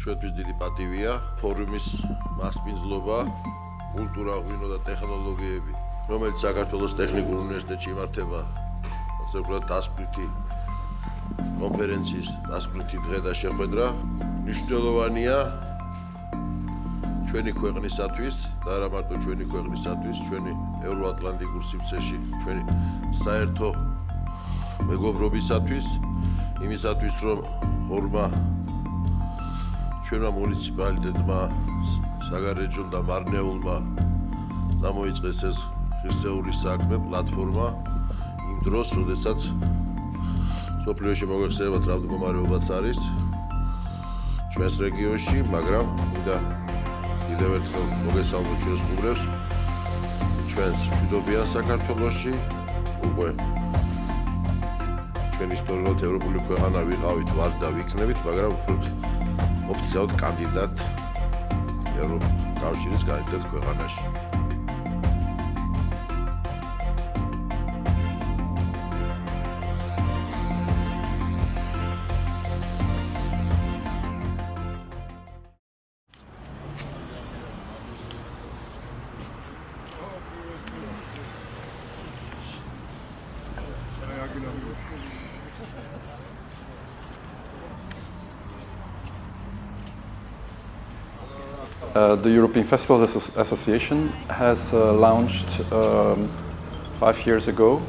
ჩვენთვის დიდი პატივია ფორუმის მასპინძლობა კულტურა, ღვინო და ტექნოლოგიები, რომელიც საქართველოს ტექნიკურ უნივერსიტეტში იმართება, ასე ვთქვათ, დასკვნითი კონფერენციის დასკვნითი დღე და შეხვედრა მნიშვნელოვანია ჩვენი ქვეყნისათვის და არა მარტო ჩვენი ქვეყნისათვის, ჩვენი ევროატლანტიკურ სივრცეში, ჩვენი საერთო მეგობრობისათვის, იმისათვის, რომ ხორმა ჩვენმა მუნიციპალიტეტმა, საგარეჯომ და მარნეულმა წამოიწყეს ეს ღირსეული საქმე, პლატფორმა იმ დროს, როდესაც სოფლიოში მოგვეხსენებათ რა მდგომარეობაც არის ჩვენს რეგიონში, მაგრამ მინდა კიდევ ერთხელ მოგესალმოთ ჩვენს სტუმრებს, ჩვენს მშვიდობიან საქართველოში, უკვე ჩვენ ისტორიულად ევროპული ქვეყანა ვიყავით, ვართ და ვიქნებით, მაგრამ ოფიციალურად კანდიდატ ევროკავშირის კანდიდატ ქვეყანაში. The European Festivals Association has launched 5 years ago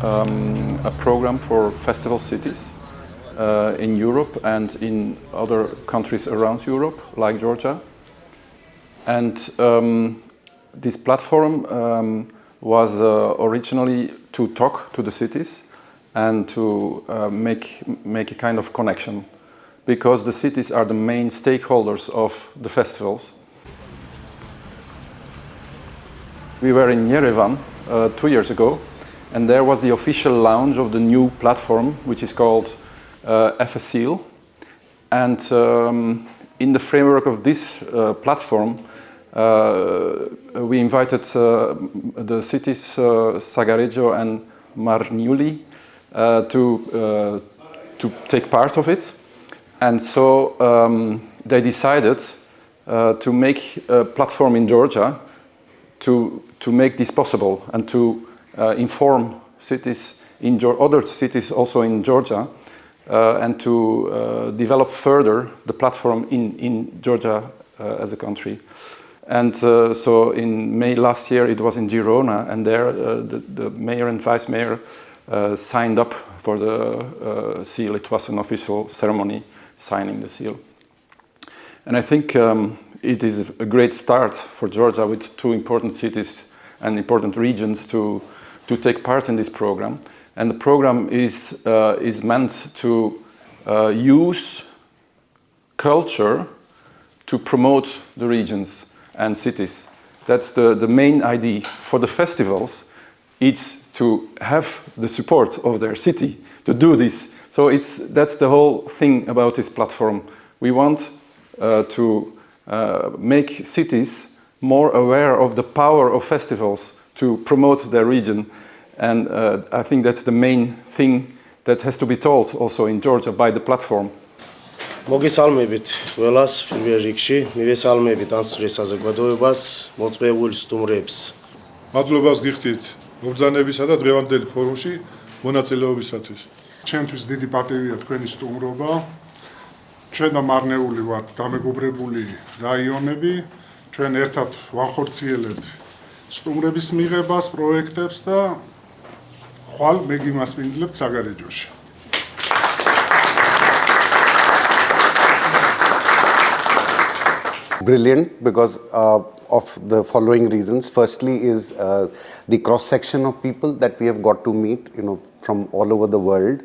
a program for festival cities in Europe and in other countries around Europe, like Georgia. And this platform was originally to talk to the cities and to make a kind of connection, because the cities are the main stakeholders of the festivals. We were in Yerevan 2 years ago, and there was the official launch of the new platform, which is called FSEAL. And in the framework of this platform, we invited the cities Sagareggio and Marniuli to take part of it. And so they decided to make a platform in Georgia to make this possible and to inform cities in other cities also in Georgia and to develop further the platform in Georgia as a country. And so in May last year it was in Girona, and there the mayor and vice mayor signed up for the seal. It was an official ceremony signing the seal. And I think it is a great start for Georgia, with 2 important cities and important regions to take part in this program. And the program is meant to use culture to promote the regions and cities. That's the main idea for the festivals. It's to have the support of their city to do this. So that's the whole thing about this platform. We want to make cities more aware of the power of festivals to promote their region. And I think that's the main thing that has to be told also in Georgia by the platform. მოგესალმებით ყველას პირველ რიგში, მივესალმებით ანსრის საზოგადოებას, მოწვეული სტუმრებს. მადლობას გიხდით მობრძანებისა და დღევანდელი ფორუმში მონაწილეობისათვის. ჩემთვის დიდი პატივია თქვენი სტუმრობა. ჩვენ და მარნეული ვართ დამეგობრებული რაიონები. ჩვენ ერთად ვახორციელებთ სტუმრების მიღებას, პროექტებს და ხვალ მე გიმასპინძლებთ საგარეჯოში. Brilliant, because of the following reasons. Firstly is the cross section of people that we have got to meet, from all over the world,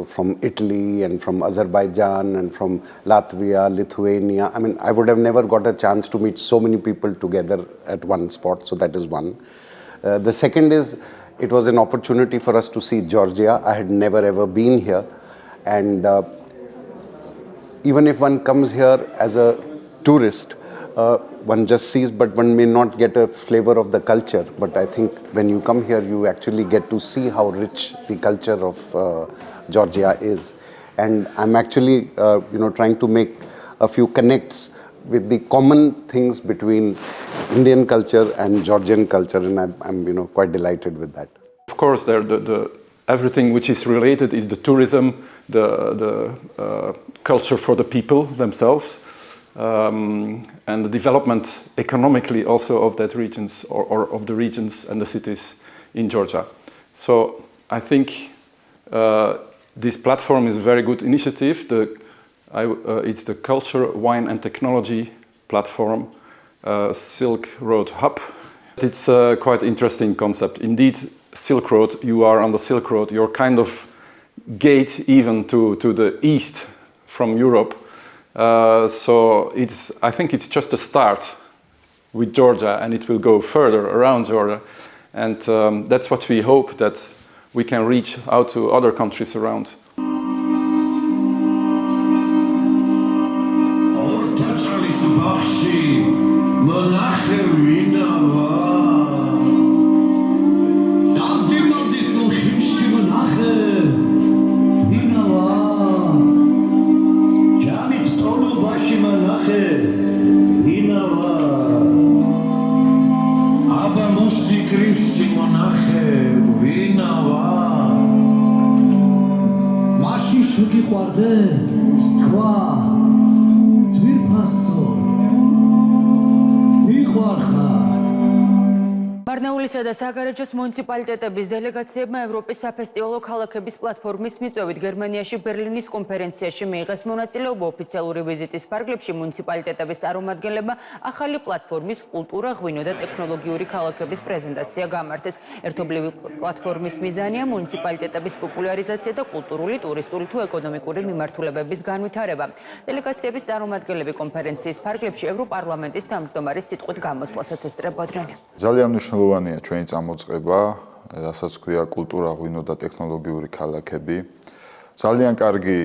from Italy and from Azerbaijan and from Latvia, Lithuania. I mean, I would have never got a chance to meet so many people together at one spot, so that is one. The second is, it was an opportunity for us to see Georgia. I had never ever been here, and even if one comes here as a tourist, one just sees, but one may not get a flavor of the culture. But I think when you come here, you actually get to see how rich the culture of Georgia is. And I'm actually, trying to make a few connects with the common things between Indian culture and Georgian culture, and I'm quite delighted with that. Of course, everything which is related is the tourism, the culture for the people themselves, and the development economically also of that regions or of the regions and the cities in Georgia. So I think this platform is a very good initiative. It's the Culture, Wine and Technology platform, Silk Road Hub. It's a quite interesting concept. Indeed, Silk Road, you are on the Silk Road, you're kind of gate even to the east from Europe. So I think it's just a start with Georgia, and it will go further around Georgia. And that's what we hope, that we can reach out to other countries around. მარნეულისა და საგარეჯოს მუნიციპალიტეტების დელეგაციებმა ევროპის საფესტივალო ქალაქების პლატფორმის მიწვევით გერმანიაში ბერლინის კონფერენციაში მიიღეს მონაწილეობა. ოფიციალური ვიზიტის ფარგლებში მუნიციპალიტეტების წარმომადგენლებმა ახალი პლატფორმის კულტურა, ღვინო და ტექნოლოგიური ქალაქების პრეზენტაცია გამართეს. ერთობლივი პლატფორმის მიზანია მუნიციპალიტეტების პოპულარიზაცია და კულტურული, ტურისტული თუ ეკონომიკური მიმართულებების განვითარება. დელეგაციების წარმომადგენლები კონფერენციის ფარგლებში ევროპარლამენტის თავმჯდომარის სიტყვით გამოსვლასაც ესწრებოდნენ. ძალიან მნიშვნელოვანია ჩვენი წამოწყება, რასაც ქვია კულტურა, ღვინო და ტექნოლოგიური ქალაქები. ძალიან კარგი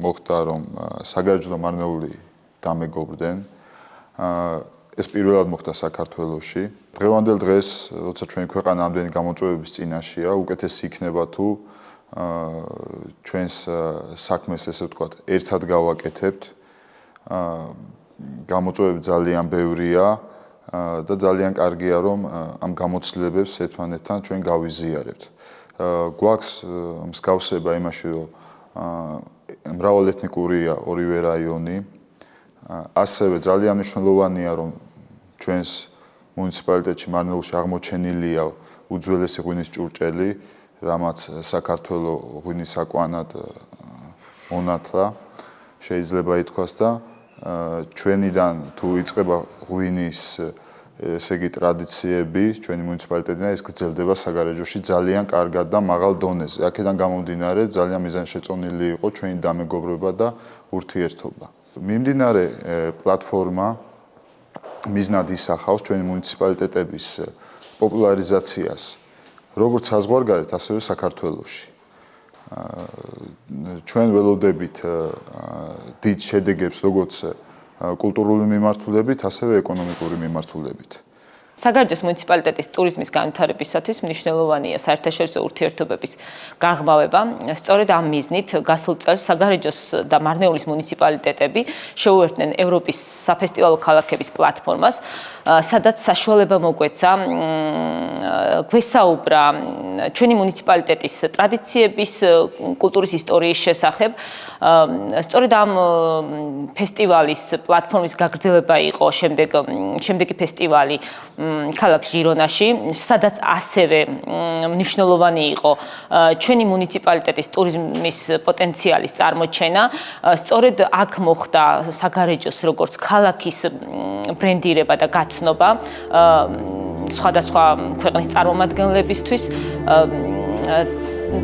მოხდა, რომ საგარეჯო და მარნეული დამეგობრდნენ. ეს პირველად მოხდა საქართველოში. დღევანდელ დღეს, როცა ჩვენი ქვეყანა ამდენი გამოწვევების წინაშეა, უკეთესი იქნება თუ ჩვენს საქმეს, ესე ვთქვათ, ერთად გავაკეთებთ. გამოწვევები ძალიან ბევრია და ძალიან კარგია, რომ ამ გამოცდილებებს ერთმანეთთან ჩვენ გავიზიარებთ. გვაქვს მსგავსება იმაში, რომ მრავალეთნიკურია ორივე რაიონი. ასევე ძალიან მნიშვნელოვანია, რომ ჩვენს მუნიციპალიტეტში მარნეულში აღმოჩენილია უძველესი ღვინის ჭურჭელი, რამაც საქართველოს ღვინის საკვანად მონათლა, შეიძლება ითქვას და ჩვენიდან თუ იწყება ღვინის ესე იგი ტრადიციები, ჩვენი მუნიციპალიტეტიდან ეს გრძელდება საგარეჯოში ძალიან კარგად და მაღალ დონეზე. აქედან გამომდინარე ძალიან მიზანშეწონილი იყო ჩვენი დამეგობრება და ურთიერთობა. მიმდინარე პლატფორმა მიზნად ისახავს ჩვენი მუნიციპალიტეტების პოპულარიზაციას, როგორც საზღვარგარეთ, ასევე საქართველოში. ჩვენ ველოდებით დიდ შედეგებს, როგორც კულტურული მიმართულებით, ასევე ეკონომიკური მიმართულებით. საგარეჯოს მუნიციპალიტეტის ტურიზმის განვითარებისათვის მნიშვნელოვანია საერთაშორისო ურთიერთობების გაღრმავება. სწორედ ამ მიზნით გასულ წელს საგარეჯოს და მარნეულის მუნიციპალიტეტები შეუერთდნენ ევროპის საფესტივალო ქალაქების პლატფორმას, სადაც საშუალება მოგვეცა გვესაუბრა ჩვენი მუნიციპალიტეტის ტრადიციების, კულტურის ისტორიის შესახებ. სწორედ ამ ფესტივალის პლატფორმის გაგრძელება იყო შემდეგი ფესტივალი ქალაქ ჟირონაში, სადაც ასევე მნიშვნელოვანი იყო ჩვენი მუნიციპალიტეტის ტურიზმის პოტენციალის წარმოჩენა. სწორედ აქ მოხდა საგარეჯოს როგორც ქალაქის ბრენდირება და გაცნობა სხვადასხვა ქვეყნის წარმომადგენლებისთვის.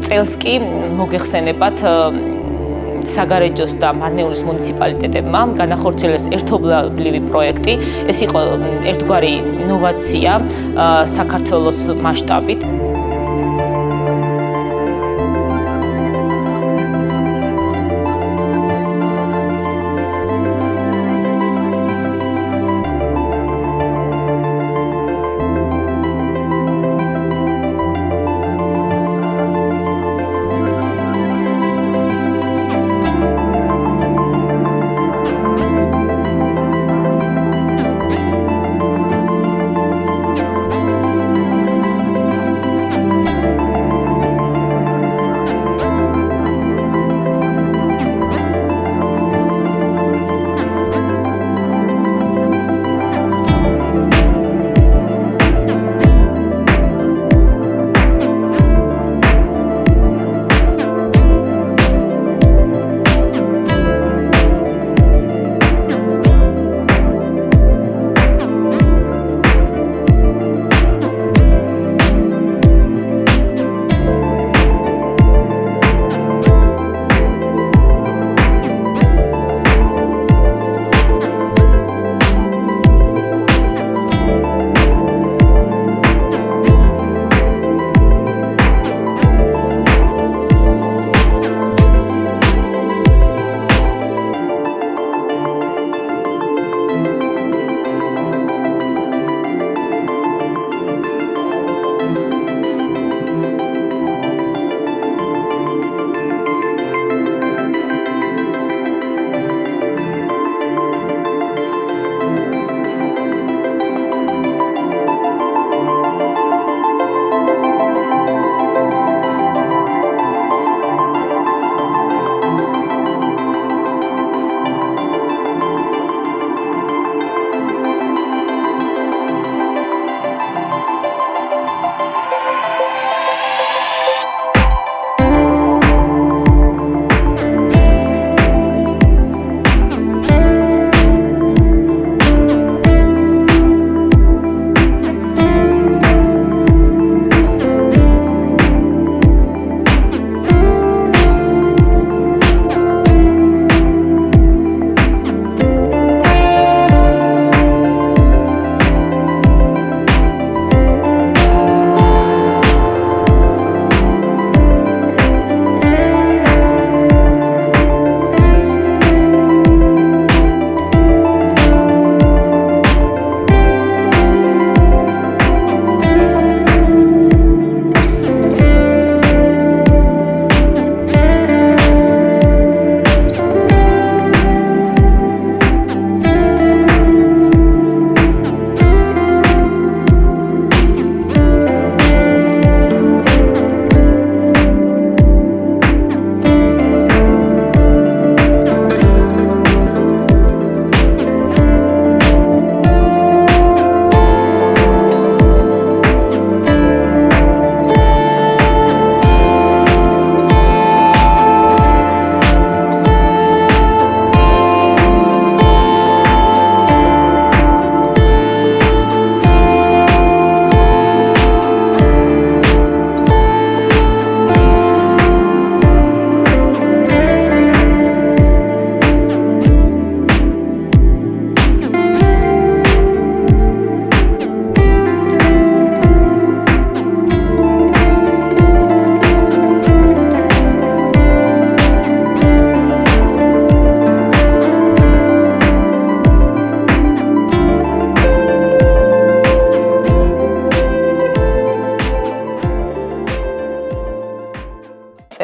წელს კი მოგეხსენებათ საგარეჯოს და მარნეულის მუნიციპალიტეტებმა განახორციელეს ერთობლივი პროექტი. ეს იყო ერთგვარი ინოვაცია საქართველოს მასშტაბით.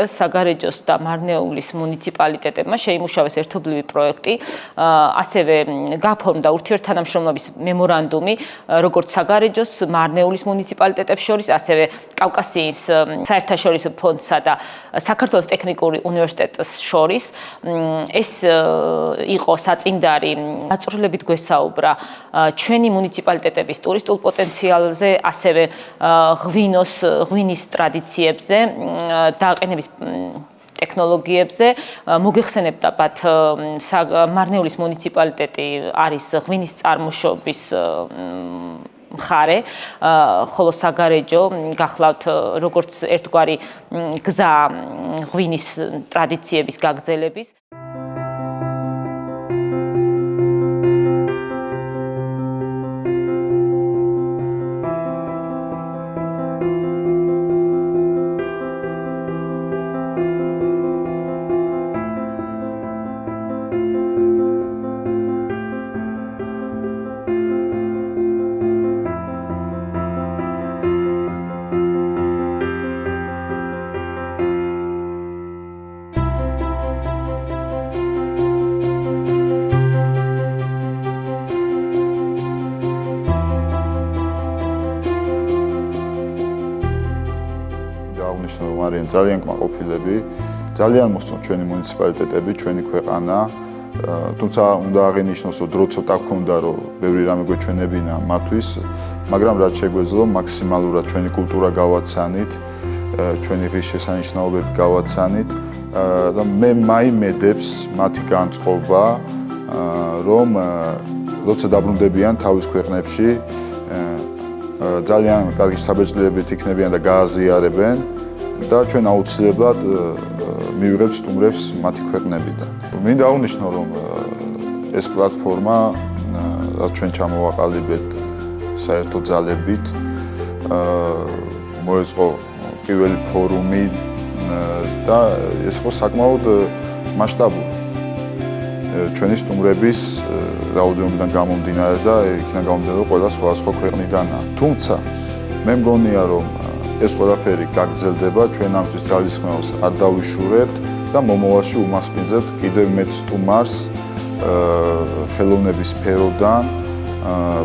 წელს საგარეჯოს და მარნეულის მუნიციპალიტეტებმა შეიმუშავეს ერთობლივი პროექტი, ასევე გაფორმდა ურთიერთთანამშრომლობის მემორანდუმი, როგორც საგარეჯოს, მარნეულის მუნიციპალიტეტებს შორის, ასევე კავკასიის საერთაშორისო ფონდსა და საქართველოს ტექნიკური უნივერსიტეტს შორის. ეს იყო საწინდარი გაწვრილებით გვესაუბრა ჩვენი მუნიციპალიტეტების ტურისტულ პოტენციალზე, ასევე ღვინის ტრადიციებზე, დააყენების ტექნოლოგიებზე. მოგეხსენებდათ, მარნეულის მუნიციპალიტეტი არის ღვინის წარმოშობის მხარე, ხოლო საგარეჯო გახლავთ როგორც ერთგვარი გზა ღვინის ტრადიციების გაგრძელების. ძალიან კმაყოფილები, ძალიან მოსწონთ ჩვენი მუნიციპალიტეტები, ჩვენი ქვეყანა, თუმცა უნდა აღინიშნოს, რომ დრო ცოტა გქონდა, რომ ბევრი რამე გვეჩვენებინა მათთვის, მაგრამ რაც შეგვეძლო, მაქსიმალურად ჩვენი კულტურა გავაცანით, ჩვენი ღირსშესანიშნაობები გავაცანით და მე მაიმედებს მათი განწყობა, რომ როცა დაბრუნდებიან თავის ქვეყნებში, ძალიან კარგი საბეჭდილებით იქნებიან და გააზიარებენ და ჩვენ აუცილებლად მივიღებთ სტუმრებს მათი ქვეყნებიდან. მინდა აღნიშნო, რომ ეს პლატფორმა, რაც ჩვენ ჩამოვაყალიბეთ საერთო ძალებით, მოეწყო პირველი ფორუმი და ეს იყო საკმაოდ მასშტაბური. ჩვენი სტუმრების რაოდენობიდან გამომდინარე და იქიდან გამომდინარე, ყველა სხვადასხვა ქვეყნიდანაა. თუმცა მე მგონია, რომ ეს ყველაფერი გაგრძელდება, ჩვენ ამისთვის ძალისხმევას არ დავიშურებთ და მომავალში უმასპინძლებთ კიდევ მეტ სტუმარს ხელოვნების სფეროდან.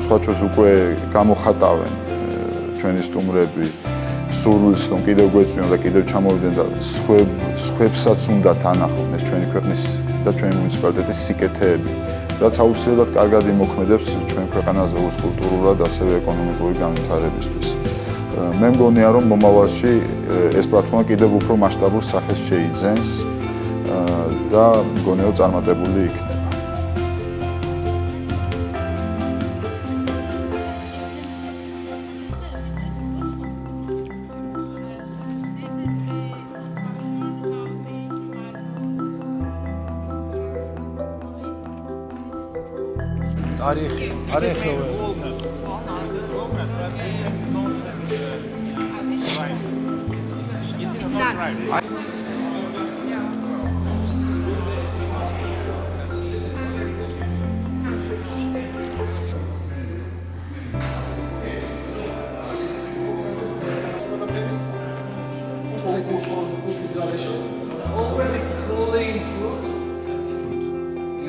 სხვა ჩვენს უკვე გამოხატავენ ჩვენი სტუმრები სურვილს, რომ კიდევ გვეწვიონ და კიდევ ჩამოვიდნენ და სხვებსაც უნდათ ანახონ ეს ჩვენი ქვეყნის და ჩვენი მუნიციპალიტეტის სიკეთეები, რაც აუცილებლად კარგად იმოქმედებს ჩვენ ქვეყანაზე როგორც კულტურულად, ასევე ეკონომიკური განვითარებისთვის. მე მგონია, რომ მომავალში ეს პლატფორმა კიდევ უფრო მასშტაბურ სახეს შეიძენს და მგონია, რომ წარმატებული იქნება.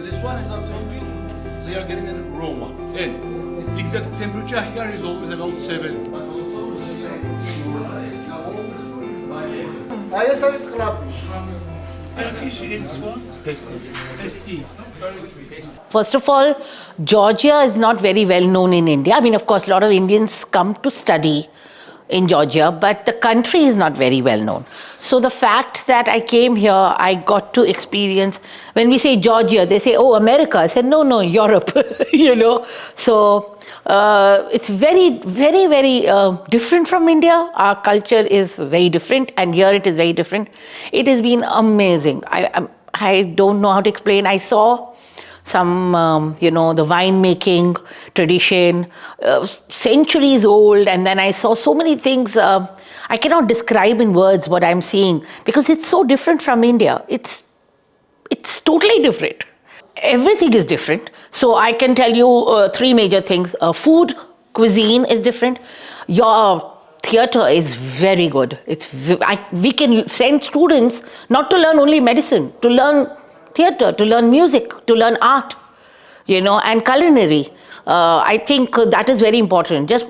This one is actually they are getting an aroma, and exact temperature here is always about 7. First of all, Georgia is not very well known in India. I mean, of course, a lot of Indians come to study in Georgia, but the country is not very well known. So the fact that I came here, I got to experience, when we say Georgia, they say, oh, America. I said, no, Europe, you know. So it's very, very, very different from India. Our culture is very different, and here it is very different. It has been amazing. I don't know how to explain. I saw some, the winemaking tradition, centuries old, and then I saw so many things. I cannot describe in words what I'm seeing because it's so different from India. It's totally different. Everything is different. So I can tell you three major things. Food, cuisine is different. Your theatre is very good. We can send students not to learn only medicine, to learn theatre, to learn music, to learn art, and culinary. I think that is very important. Just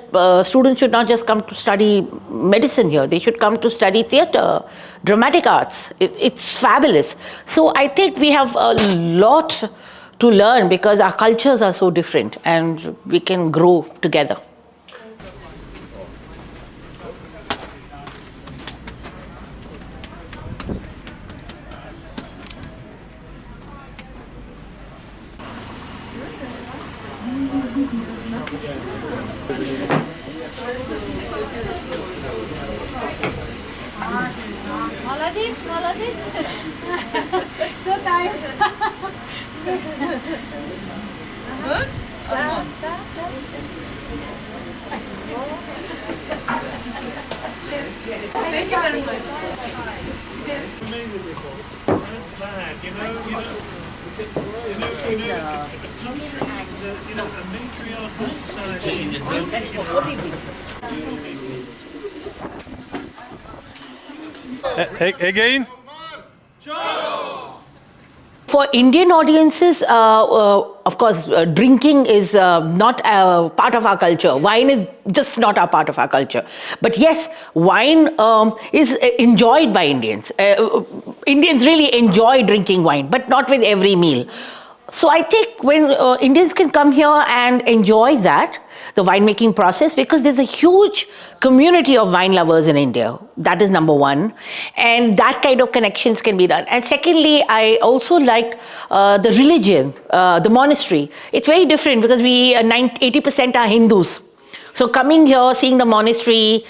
students should not just come to study medicine here. They should come to study theatre, dramatic arts. It's fabulous. So I think we have a lot to learn because our cultures are so different and we can grow together. So nice. Good? Thank you very much. Again? For Indian audiences, of course, drinking is not a part of our culture. Wine is just not a part of our culture. But yes, wine is enjoyed by Indians. Indians really enjoy drinking wine, but not with every meal. So I think when Indians can come here and enjoy that, the winemaking process, because there's a huge community of wine lovers in India. That is number one. And that kind of connections can be done. And secondly, I also like the religion, the monastery. It's very different because 80% are Hindus. So coming here, seeing the monastery,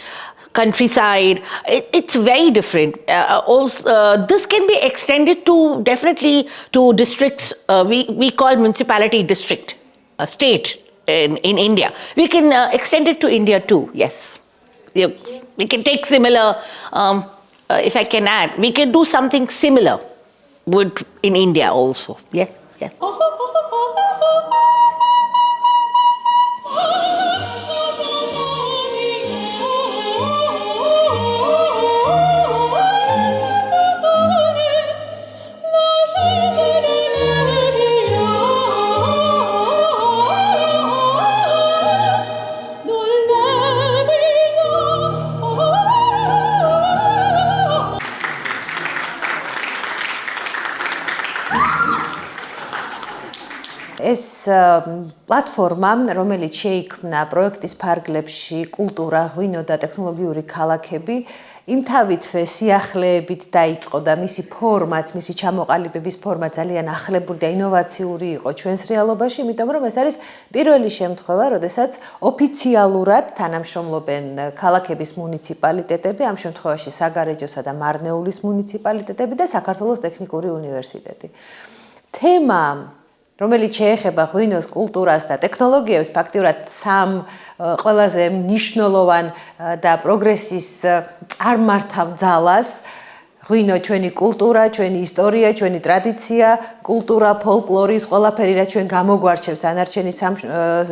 countryside, it's very different. Also, this can be extended to definitely to districts. We call municipality district, state in India. We can extend it to India too. Yes, we can take similar. If I can add, we can do something similar in India also. Yes, yes. ეს პლატფორმა, რომელიც შეიქმნა პროექტის ფარგლებში კულტურა, ღვინო და ტექნოლოგიური ქალაქები, იმთავითვე სიახლეებით დაიწყო და მისი ფორმაც, მისი ჩამოყალიბების ფორმა ძალიან ახლებური და ინოვაციური იყო ჩვენს რეალობაში, იმიტომ რომ ეს არის პირველი შემთხვევა, როდესაც ოფიციალურად თანამშრომლობენ ქალაქების მუნიციპალიტეტები, ამ შემთხვევაში საგარეჯოსა და მარნეულის მუნიციპალიტეტები და საქართველოს ტექნიკური უნივერსიტეტი. თემა რომელიც შეეხება ღვინოს კულტურას და ტექნოლოგიებს, ფაქტიურად სამ ყველაზე მნიშვნელოვან და პროგრესის წარმართავ ძალას, ღვინო ჩვენი კულტურა, ჩვენი ისტორია, ჩვენი ტრადიცია, კულტურა, ფოლკლორის, ყველაფერი რაც ჩვენ გამოგვარჩევს დანარჩენი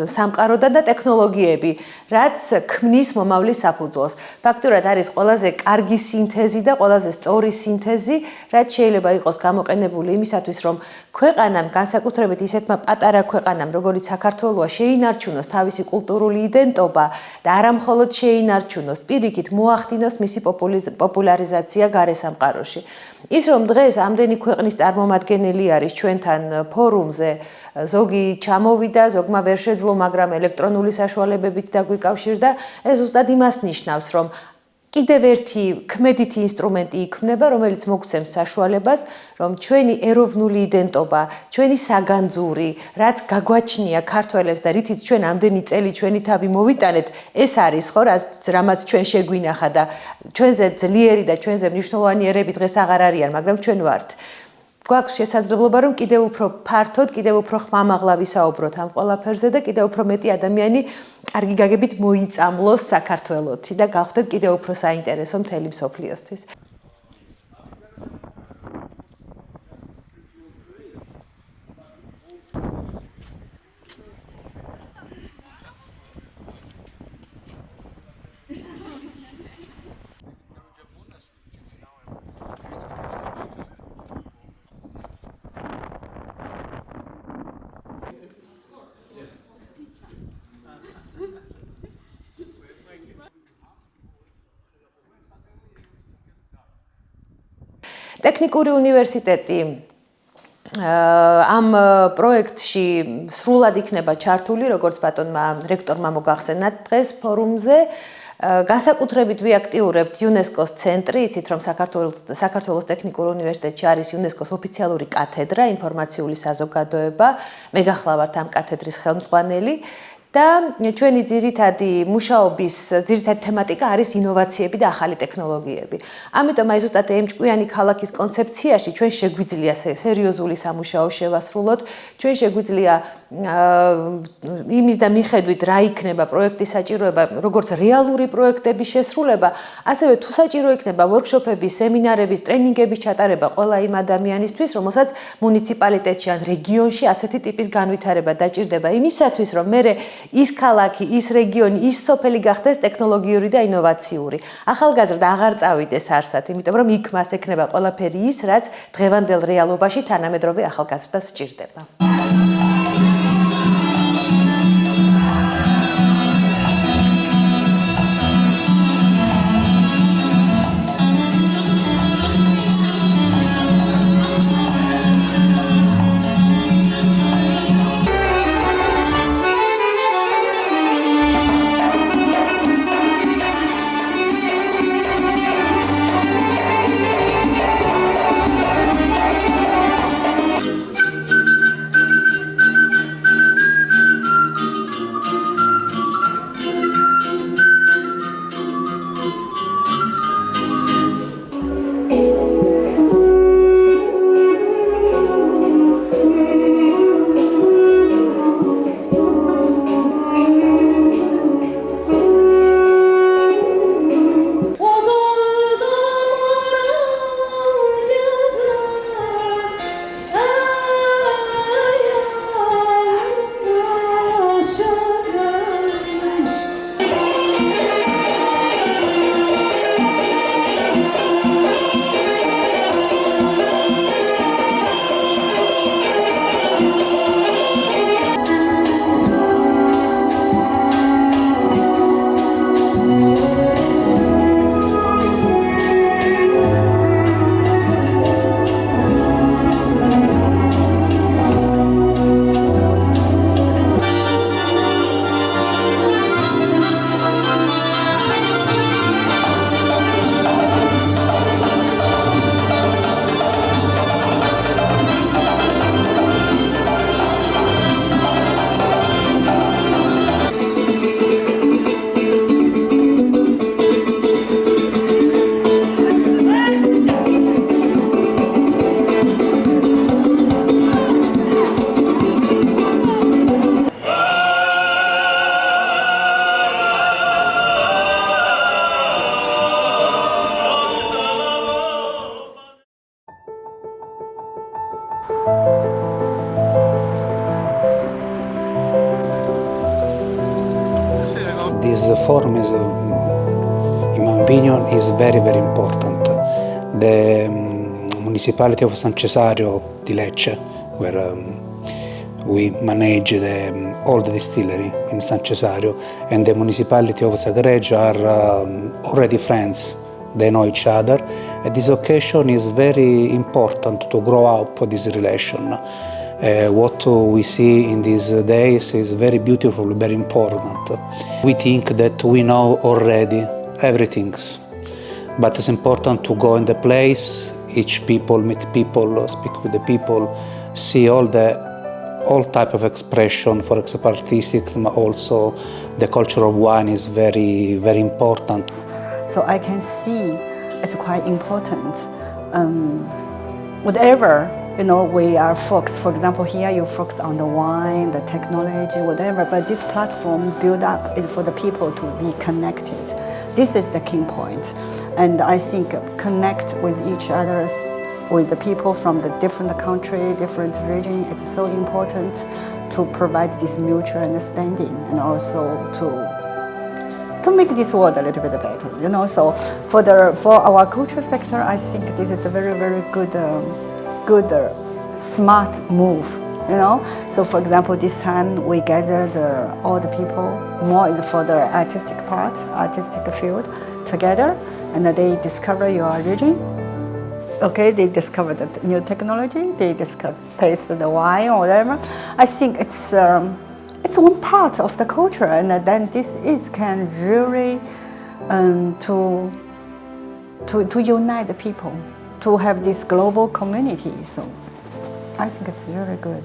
სამყაროდან და ტექნოლოგიები, რაც ქმნის მომავლის საფუძველს. ფაქტურად არის ყველაზე კარგი სინთეზი და ყველაზე სწორი სინთეზი, რაც შეიძლება იყოს გამოყენებული იმისათვის, რომ ქვეყანამ, განსაკუთრებით ისეთმა პატარა ქვეყანამ, როგორც საქართველოა, შეინარჩუნოს თავისი კულტურული იდენტობა და არა მხოლოდ შეინარჩუნოს, პირიქით მოახდინოს მისი პოპულარიზაცია გარე სამყაროში. ის რომ დღეს ამდენი ქვეყნის წარმომადგენელი არის ჩვენთან ფორუმზე, ზოგი ჩამოვიდა, ზოგმა ვერ შეძლო, მაგრამ ელექტრონული საშუალებებით დაგვიკავშირდა, ეს ზუსტად იმას ნიშნავს, რომ კიდევ ერთი ქმედითი ინსტრუმენტი იქმნება, რომელიც მოგცემს საშუალებას, რომ ჩვენი ეროვნული იდენტობა, ჩვენი საგანძური, რაც გაგვაჩნია ქართველებს და რითიც ჩვენ ამდენი წელი ჩვენი თავი მოვიტანეთ, ეს არის ხო, რამაც ჩვენ შეგვინახა და ჩვენზე ძლიერი და ჩვენზე მნიშვნელოვანი ერები დღეს აღარ არიან, მაგრამ ჩვენ ვართ. გვაქვს შესაძლებლობა, რომ კიდევ უფრო ფართოდ, კიდევ უფრო ხმამაღლა ვისაუბროთ ამ ყველაფერზე და კიდევ უფრო მეტი ადამიანი კარგი გაგებით მოიწამლოს საქართველოში და გავხდეთ კიდევ უფრო საინტერესო მთელი მსოფლიოსთვის. ტექნიკური უნივერსიტეტი ამ პროექტში სრულად იქნება ჩართული, როგორც ბატონმა რექტორმა მოგახსენათ დღეს ფორუმზე. Განსაკუთრებით ვიაქტიურებთ იუნესკოს ცენტრი, იცით რომ საქართველოს ტექნიკურ უნივერსიტეტში არის იუნესკოს ოფიციალური კათედრა, ინფორმაციული საზოგადოება, მე გახლავართ ამ კათედრის ხელმძღვანელი და ჩვენი ძირითადი მუშაობის ძირითადი თემატიკა არის ინოვაციები და ახალი ტექნოლოგიები. ამიტომ აი ზუსტად ემჭკვიანი ქალაქის კონცეფციაში ჩვენ შეგვიძლია სერიოზული სამუშაო შევასრულოთ, ჩვენ შეგვიძლია იმის და მიხედვით რა იქნება პროექტის საჭიროება, როგორც რეალური პროექტების შესრულება, ასევე თუ საჭირო იქნება ვორქშოპების, სემინარების, ტრენინგების ჩატარება ყველა იმ ადამიანისთვის, რომელსაც მუნიციპალიტეტში ან რეგიონში ასეთი ტიპის განვითარება დაჭირდება იმისათვის, რომ მე ის ქალაქი, ის რეგიონი, ის სოფელი გახდეს ტექნოლოგიური და ინოვაციური. ახალგაზრდა აღარ წავიდეს არსად, იმიტომ რომ იქ მას ექნება ყველაფერი ის, რაც დღევანდელ რეალობაში თანამედროვე ახალგაზრდას სჭირდება. This forum is, in my opinion, is very, very important. The municipality of San Cesario di Lecce, where we manage all the distillery in San Cesario, and the municipality of Sagreggio are already friends. They know each other. And this occasion is very important to grow up this relation. What we see in these days is very beautiful, very important. We think that we know already everything, but it's important to go in the place, each people, meet people, speak with the people, see all type of expression, for example, artistic, but also the culture of wine is very, very important. So I can see it's quite important. Whatever, we are focused. For example, here you focus on the wine, the technology, whatever, but this platform built up is for the people to be connected. This is the key point. And I think connect with each other, with the people from the different country, different region, it's so important to provide this mutual understanding and also to make this world a little bit better. So for our culture sector, I think this is a very, very good, smart move. So for example, this time we gathered all the people more for the artistic part, artistic field together, and they discover your region. Okay, they discovered the new technology. They taste the wine or whatever. I think it's one part of the culture, and then this can really to unite the people, to have this global community. So I think it's really good.